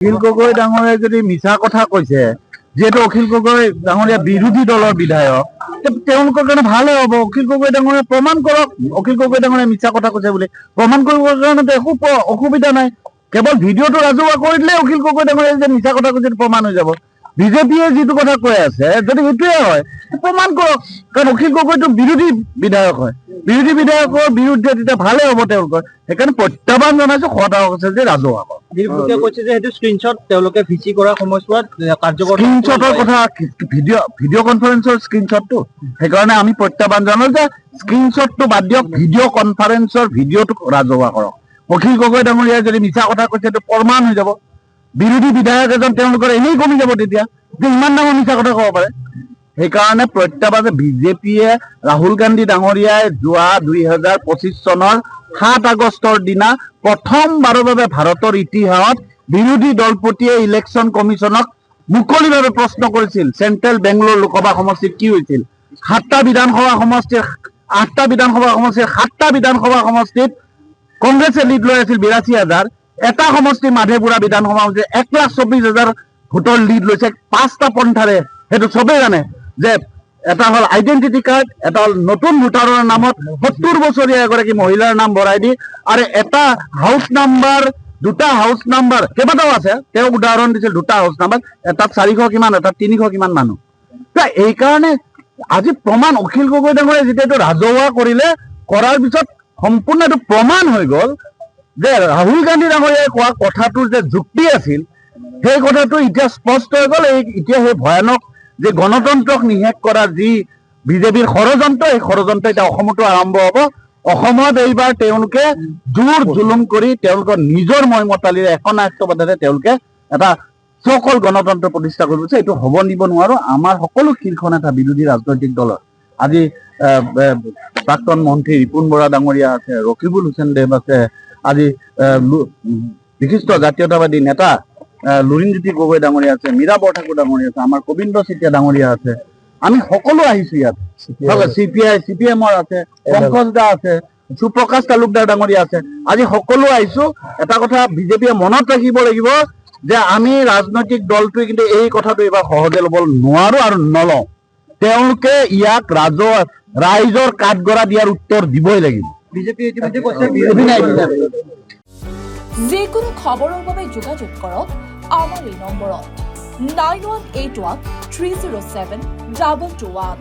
অখিল গগৈ ডাঙৰীয়াই যদি মিছা কথা কৈছে, যিহেতু অখিল গগৈ ডাঙৰীয়া বিৰোধী দলৰ বিধায়ক, তেওঁলোকৰ কাৰণে ভালে হ'ব। অখিল গগৈ ডাঙৰীয়া প্ৰমাণ কৰক, অখিল গগৈ ডাঙৰীয়া মিছা কথা কৈছে বুলি প্ৰমাণ কৰিবৰ কাৰণে একো অসুবিধা নাই। কেৱল ভিডিঅ'টো ৰাজহুৱা কৰি দিলে অখিল গগৈ ডাঙৰীয়া যে মিছা কথা কৈছে প্ৰমাণ হৈ যাব। বিজেপিয়ে যিটো কথা কৈ আছে, যদি সেইটোৱে হয় প্ৰমাণ কৰক, কাৰণ অখিল গগৈটো বিৰোধী বিধায়ক হয়। বিৰোধী বিধায়কৰ বিৰুদ্ধে তেতিয়া ভালে হ'ব তেওঁলোকৰ। সেইকাৰণে প্ৰত্যাহ্বান জনাইছো, সদায় কৈছে যে ৰাজহুৱা দিলীপে কৈছে যে সেইটো স্ক্ৰীনশ্বট তেওঁলোকে ভিচি কৰা সময়ছোৱাত কাৰ্যকৰ স্ক্ৰীনশ্বটৰ কথা, ভিডিঅ' কনফাৰেন্সৰ স্ক্ৰীনশ্বটটো। সেইকাৰণে আমি প্ৰত্যাহ্বান জনাও যে স্ক্ৰীনশ্বটটো বাদ দিয়ক, ভিডিঅ' কনফাৰেন্সৰ ভিডিঅ'টো ৰাজহুৱা কৰক। অখিল গগৈ ডাঙৰীয়াই যদি মিছা কথা কৈছে সেইটো প্ৰমাণ হৈ যাব। বিৰোধী বিধায়ক এজন তেওঁলোকৰ এনেই কমি যাব তেতিয়া, যে ইমান ডাঙৰ মিছা কথা ক'ব পাৰে। সেইকাৰণে প্ৰত্যাহ্বান যে বিজেপিয়ে ৰাহুল গান্ধী ডাঙৰীয়াই যোৱা 2025 চনৰ 7 আগষ্টৰ দিনা প্ৰথমবাৰৰ বাবে ভাৰতৰ ইতিহাসত বিৰোধী দলপতিয়ে ইলেকশ্যন কমিশ্যনক মুকলিভাৱে প্ৰশ্ন কৰিছিল, চেণ্ট্ৰেল বেংগলোৰ লোকসভা সমষ্টিত কি হৈছিল। 7টা বিধানসভা সমষ্টিৰ 8টা বিধানসভা সমষ্টিৰ 7টা বিধানসভা সমষ্টিত কংগ্ৰেছে লিড লৈ আছিল 82,000। এটা সমষ্টি মাধেপুৰা বিধানসভা সমষ্টিত 1,24,000 ভোটৰ লিড লৈছে 5টা পন্থাৰে। সেইটো চবেই জানে যে এটা হ'ল আইডেন্টিটি কাৰ্ড, এটা হ'ল নতুন ভোটাৰৰ নামত 70 বছৰীয়া এগৰাকী মহিলাৰ নাম ভৰাই দি, আৰু এটা হাউচ নাম্বাৰ, দুটা হাউচ নাম্বাৰ, কেইবাটাও আছে। তেওঁ উদাহৰণ দিছিল দুটা হাউচ নাম্বাৰ, এটাত 400 কিমান, এটাত 300 কিমান মানুহ। এইকাৰণে আজি প্ৰমাণ অখিল গগৈ ডাঙৰীয়াই যেতিয়া এইটো ৰাজহুৱা কৰিলে, কৰাৰ পিছত সম্পূৰ্ণ এইটো প্ৰমাণ হৈ গ'ল যে ৰাহুল গান্ধী ডাঙৰীয়াই কোৱা কথাটোৰ যে যুক্তি আছিল, সেই কথাটো এতিয়া স্পষ্ট হৈ গ'ল। এতিয়া সেই ভয়ানক যে গণতন্ত্ৰক নিশেষ কৰা যি বিজেপিৰ ষড়যন্ত্ৰ, এই ষড়যন্ত্ৰ এতিয়া অসমতো আৰম্ভ হ'ব। অসমত এইবাৰ তেওঁলোকে জোৰ জুলুম কৰি তেওঁলোকৰ নিজৰ মইমতালিৰে একনায়কত্ববাদেৰে তেওঁলোকে এটা সকল গণতন্ত্ৰ প্ৰতিষ্ঠা কৰিব বিচাৰে। এইটো হ'ব দিব নোৱাৰো। আমাৰ সকলো শীৰ্ষ নেতা বিৰোধী ৰাজনৈতিক দলৰ, আজি প্ৰাক্তন মন্ত্ৰী ৰিপুণ বৰা ডাঙৰীয়া আছে, ৰকিবুল হুছেইন দেৱ আছে, আজি বিশিষ্ট জাতীয়তাবাদী নেতা লুৰিণজ্যোতি গগৈ ডাঙৰীয়া আছে, মীৰা বৰঠাকুৰ ডাঙৰীয়া আছে, আমাৰ গোবিন্দ চেতিয়া ডাঙৰীয়া আছে। আমি সকলো আহিছো ইয়াত। CPIMৰ আছে, পংকজ দা আছে, সুপ্ৰকাশ তালুকদাৰ ডাঙৰীয়া আছে। আজি সকলো আহিছো। এটা কথা বিজেপিয়ে মনত ৰাখিব লাগিব যে আমি ৰাজনৈতিক দলটোৱে কিন্তু এই কথাটো এইবাৰ সহজে ল'ব নোৱাৰো আৰু নলওঁ। তেওঁলোকে ইয়াক ৰাইজৰ কাঠগড়া দিয়াৰ উত্তৰ দিবই লাগিব। বিজেপি ইতিমধ্যে কৈছে যিকোনো খবৰৰ বাবে যোগাযোগ কৰক আমাৰ এই নম্বৰত 9181 307 221।